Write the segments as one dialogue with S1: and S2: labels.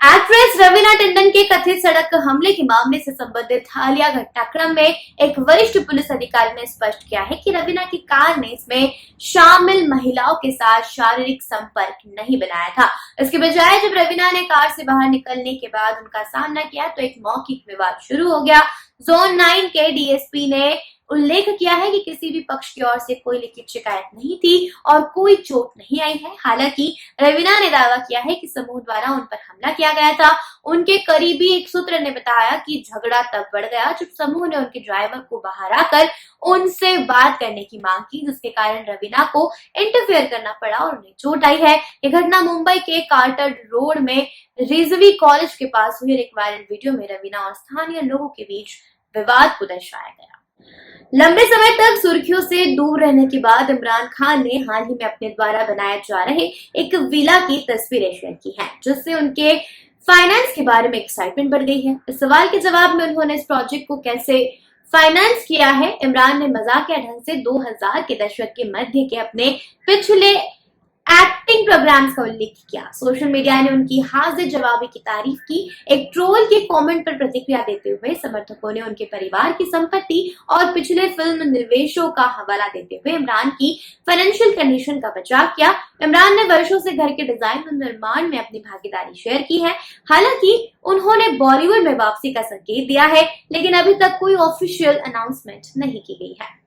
S1: Actress Raveena Tandon के कथित सड़क हमले के मामले से संबंधित हालिया घटनाक्रम में एक वरिष्ठ पुलिस अधिकारी ने स्पष्ट किया है कि रवीना की कार ने इसमें शामिल महिलाओं के साथ शारीरिक संपर्क नहीं बनाया था। इसके बजाय जब रवीना ने कार से बाहर निकलने के बाद उनका सामना किया तो एक मौखिक विवाद शुरू हो गया। जोन 9 के डीएसपी ने उल्लेख किया है कि किसी भी पक्ष की ओर से कोई लिखित शिकायत नहीं थी और कोई चोट नहीं आई है। हालांकि रवीना ने दावा किया है कि समूह द्वारा उन पर हमला किया गया था। उनके करीबी एक सूत्र ने बताया कि झगड़ा तब बढ़ गया जब समूह ने उनके ड्राइवर को बाहर आकर उनसे बात करने की मांग की, जिसके कारण रवीना को इंटरफेयर करना पड़ा और उन्हें चोट आई है। यह घटना मुंबई के कार्टर रोड में रिजवी कॉलेज के पास हुई। एक वायरल वीडियो में रवीना और स्थानीय लोगों के बीच विवाद को दर्शाया गया। लंबे समय तक सुर्खियों से दूर रहने के बाद इमरान खान ने हाल ही में अपने द्वारा बनाए जा रहे एक विला की तस्वीरें शेयर की हैं, जिससे उनके फाइनेंस के बारे में एक्साइटमेंट बढ़ गई है। इस सवाल के जवाब में उन्होंने इस प्रोजेक्ट को कैसे फाइनेंस किया है, इमरान ने मजाकिया ढंग से 2000 के दशक के मध्य के अपने पिछले एक्टिंग प्रोग्राम्स का उल्लेख किया। सोशल मीडिया ने उनकी हाजिर जवाबी की तारीफ की। एक ट्रोल के कमेंट पर प्रतिक्रिया देते हुए समर्थकों ने उनके परिवार की संपत्ति और पिछले फिल्म निवेशों का हवाला देते हुए इमरान की फाइनेंशियल कंडीशन का बचाव किया। इमरान ने वर्षों से घर के डिजाइन और निर्माण में अपनी भागीदारी शेयर की है। हालांकि उन्होंने बॉलीवुड में वापसी का संकेत दिया है, लेकिन अभी तक कोई ऑफिशियल अनाउंसमेंट नहीं की गई है।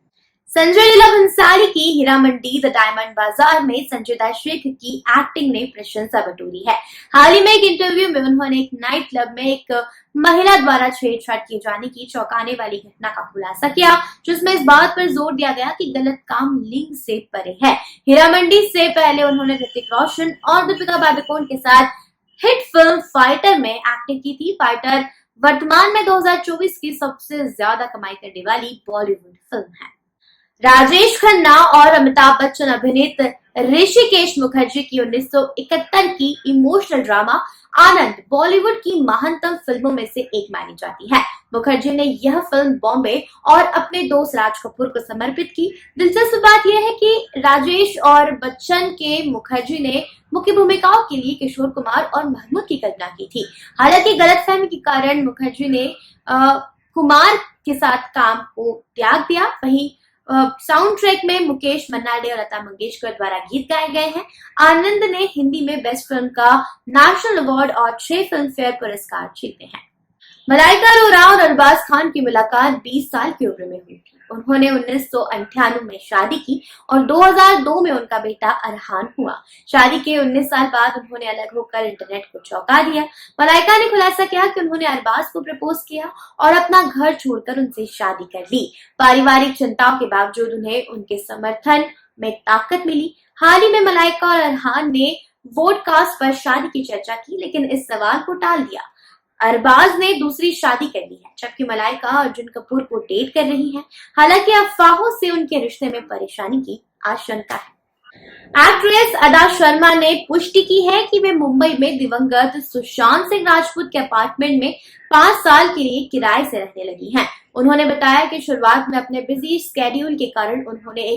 S1: संजय लीला भंसाली की हीरा मंडी द डायमंड बाजार में संजिदा शेख की एक्टिंग ने प्रशंसा बटोरी है। हाल ही में एक इंटरव्यू में उन्होंने एक नाइट क्लब में एक महिला द्वारा छेड़छाड़ किए जाने की चौंकाने वाली घटना का खुलासा किया, जिसमें इस बात पर जोर दिया गया कि गलत काम लिंग से परे है। हीरा मंडी से पहले उन्होंने ऋतिक रोशन और दीपिका पादुकोण के साथ हिट फिल्म फाइटर में एक्टिंग की थी। फाइटर वर्तमान में 2024 की सबसे ज्यादा कमाई करने वाली बॉलीवुड फिल्म है। राजेश खन्ना और अमिताभ बच्चन अभिनीत ऋषिकेश मुखर्जी की 1971 की इमोशनल ड्रामा आनंद बॉलीवुड की महानतम फिल्मों में से एक मानी जाती है। मुखर्जी ने यह फिल्म बॉम्बे और अपने दोस्त राज कपूर को समर्पित की। दिलचस्प बात यह है कि राजेश और बच्चन के मुखर्जी ने मुख्य भूमिकाओं के लिए किशोर कुमार और महमूद की कल्पना की थी। हालांकि गलतफहमी के कारण मुखर्जी ने कुमार के साथ काम को त्याग दिया। वहीं साउंड ट्रैक में मुकेश मन्नाडे और लता मंगेशकर द्वारा गीत गाए गए हैं। आनंद ने हिंदी में बेस्ट फिल्म का नेशनल अवार्ड और 6 फिल्म फेयर पुरस्कार जीते हैं। मलाइका अरोरा और अरबाज खान की मुलाकात 20 साल की उम्र में हुई थी। उन्होंने 1998 में शादी की और 2002 में उनका बेटा अरहान हुआ। शादी के 19 साल बाद उन्होंने अलग होकर इंटरनेट को चौंका दिया। मलाइका ने खुलासा किया कि उन्होंने अरबाज को प्रपोज किया और अपना घर छोड़कर उनसे शादी कर ली। पारिवारिक चिंताओं के बावजूद उन्हें उनके समर्थन में ताकत मिली। हाल ही में मलाइका और अरहान ने पॉडकास्ट पर शादी की चर्चा की, लेकिन इस सवाल को टाल दिया। अरबाज ने दूसरी शादी कर ली है, जबकि मलाइका अर्जुन कपूर को डेट कर रही हैं। हालांकि अफवाहों से उनके रिश्ते में परेशानी की आशंका है। एक्ट्रेस अदा शर्मा ने पुष्टि की है कि वे मुंबई में दिवंगत सुशांत सिंह राजपूत के अपार्टमेंट में 5 साल के लिए किराए से रहने लगी हैं। उन्होंने बताया कि शुरुआत में अपने बिजी स्केड्यूल के कारण उन्होंने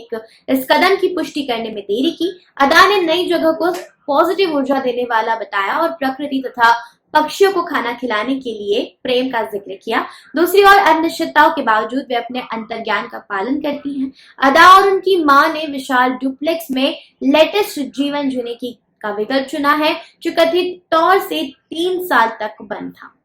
S1: इस कदम की पुष्टि करने में देरी की। अदा ने नई जगह को पॉजिटिव ऊर्जा देने वाला बताया और प्रकृति तथा पक्षियों को खाना खिलाने के लिए प्रेम का जिक्र किया। दूसरी ओर अनिश्चितताओं के बावजूद वे अपने अंतर्ज्ञान का पालन करती हैं। अदा और उनकी मां ने विशाल डुप्लेक्स में लेटेस्ट जीवन जीने का विकल्प चुना है, जो कथित तौर से 3 साल तक बंद था।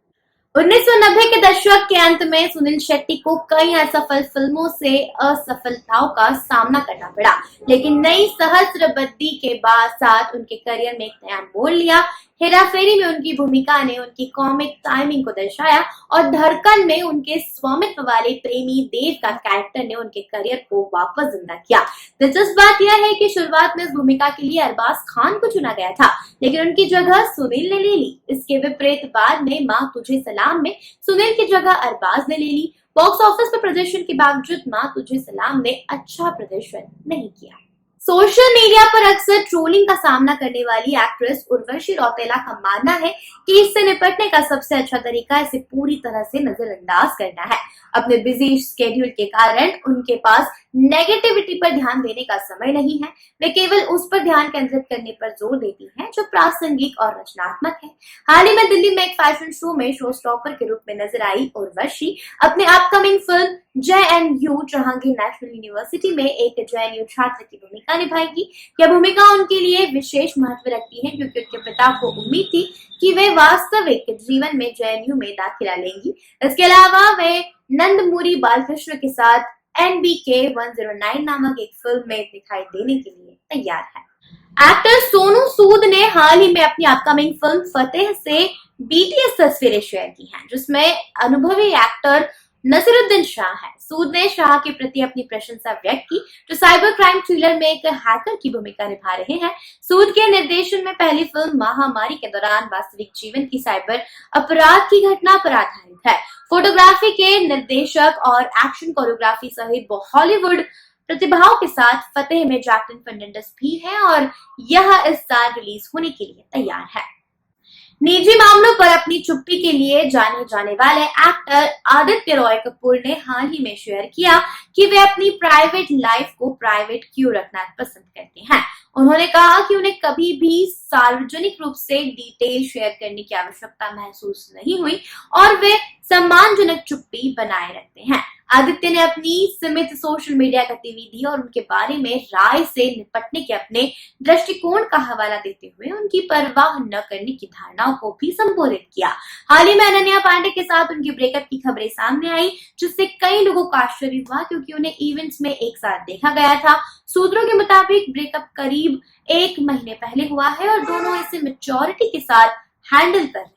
S1: 1990 के दशक के अंत में सुनील शेट्टी को कई असफल फिल्मों से असफलताओं का सामना करना पड़ा, लेकिन नई सहस्त्रबद्दी के बाद साथ उनके करियर में एक नया मोड़ लिया। हेरा फेरी में उनकी भूमिका ने उनकी कॉमिक टाइमिंग को दर्शाया और धड़कन में उनके स्वामित्व वाले प्रेमी देव का कैरेक्टर ने उनके करियर को वापस जिंदा किया। दिलचस्प बात यह है कि शुरुआत में इस भूमिका के लिए अरबाज खान को चुना गया था, लेकिन उनकी जगह सुनील ने ले ली। इसके विपरीत बाद में माँ तुझे सलाम में सुनील की जगह अरबाज ने ले ली। बॉक्स ऑफिस पर प्रदर्शन के बावजूद माँ तुझे सलाम ने अच्छा प्रदर्शन नहीं किया। सोशल मीडिया पर अक्सर ट्रोलिंग का सामना करने वाली एक्ट्रेस उर्वशी रौतेला का मानना है कि इससे निपटने का सबसे अच्छा तरीका इसे पूरी तरह से नजरअंदाज करना है। अपने बिजी स्केड्यूल के कारण उनके पास नेगेटिविटी पर ध्यान देने का समय नहीं है। वे केवल उस पर ध्यान केंद्रित करने पर जोर देती हैं जो प्रासंगिक और रचनात्मक है। हाल ही में दिल्ली में एक फैशन शो में शो स्टॉपर के रूप में नजर आई उर्वशी अपने upcoming film JNU Jahangir national university में एक JNU छात्र की भूमिका निभाएगी। यह भूमिका उनके लिए विशेष महत्व रखती है क्योंकि उनके पिता को उम्मीद थी कि वे वास्तविक जीवन में JNU में दाखिला लेंगी। इसके अलावा वे नंदमुरी बालकृष्ण के साथ NBK 109 नामक एक फिल्म में दिखाई देने के लिए तैयार है। एक्टर सोनू सूद ने हाल ही में अपनी अपकमिंग फिल्म फतेह से BTS तस्वीरें शेयर की हैं, जिसमें अनुभवी एक्टर नसीरुद्दीन शाह है। सूद ने शाह के प्रति अपनी प्रशंसा व्यक्त की, जो साइबर क्राइम थ्रिलर में एक हैकर की भूमिका निभा रहे हैं। सूद के निर्देशन में पहली फिल्म महामारी के दौरान वास्तविक जीवन की साइबर अपराध की घटना पर आधारित है। फोटोग्राफी के निर्देशक और एक्शन कोरियोग्राफी सहित हॉलीवुड प्रतिभाओं के साथ फतेह में जैकलिन फर्नांडिस भी है और यह इस साल रिलीज होने के लिए तैयार है। निजी मामलों पर अपनी चुप्पी के लिए जाने जाने वाले एक्टर आदित्य रॉय कपूर ने हाल ही में शेयर किया कि वे अपनी प्राइवेट लाइफ को प्राइवेट क्यों रखना पसंद करते हैं। उन्होंने कहा कि उन्हें कभी भी सार्वजनिक रूप से डिटेल शेयर करने की आवश्यकता महसूस नहीं हुई और वे सम्मानजनक चुप्पी बनाए रखते हैं। आदित्य ने अपनी सीमित सोशल मीडिया गतिविधि और उनके बारे में राय से निपटने के अपने दृष्टिकोण का हवाला देते हुए उनकी परवाह न करने की धारणाओं को भी संबोधित किया। हाल ही में अनन्या पांडे के साथ उनकी ब्रेकअप की खबरें सामने आई, जिससे कई लोगों को आश्चर्य हुआ क्योंकि उन्हें इवेंट्स में एक साथ देखा गया था। सूत्रों के मुताबिक ब्रेकअप करीब 1 महीने पहले हुआ है और दोनों इसे मैच्योरिटी के साथ हैंडल कर रहे हैं।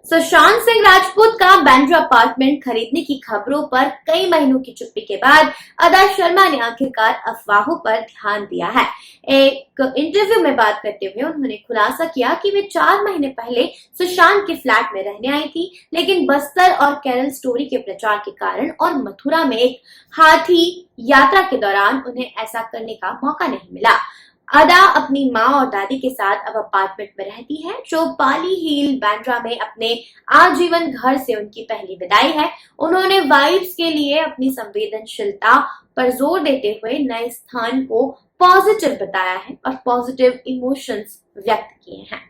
S1: सुशांत सिंह राजपूत का बांद्रा अपार्टमेंट खरीदने की खबरों पर कई महीनों की चुप्पी के बाद अदा शर्मा ने आखिरकार अफवाहों पर ध्यान दिया है। एक इंटरव्यू में बात करते हुए उन्होंने खुलासा किया कि वे 4 महीने पहले सुशांत के फ्लैट में रहने आई थी, लेकिन बस्तर और केरल स्टोरी के प्रचार के कारण और मथुरा में एक हाथी यात्रा के दौरान उन्हें ऐसा करने का मौका नहीं मिला। अदा अपनी माँ और दादी के साथ अब अपार्टमेंट में रहती है, जो पाली हिल बांद्रा में अपने आजीवन घर से उनकी पहली विदाई है। उन्होंने वाइब्स के लिए अपनी संवेदनशीलता पर जोर देते हुए नए स्थान को पॉजिटिव बताया है और पॉजिटिव इमोशंस व्यक्त किए हैं।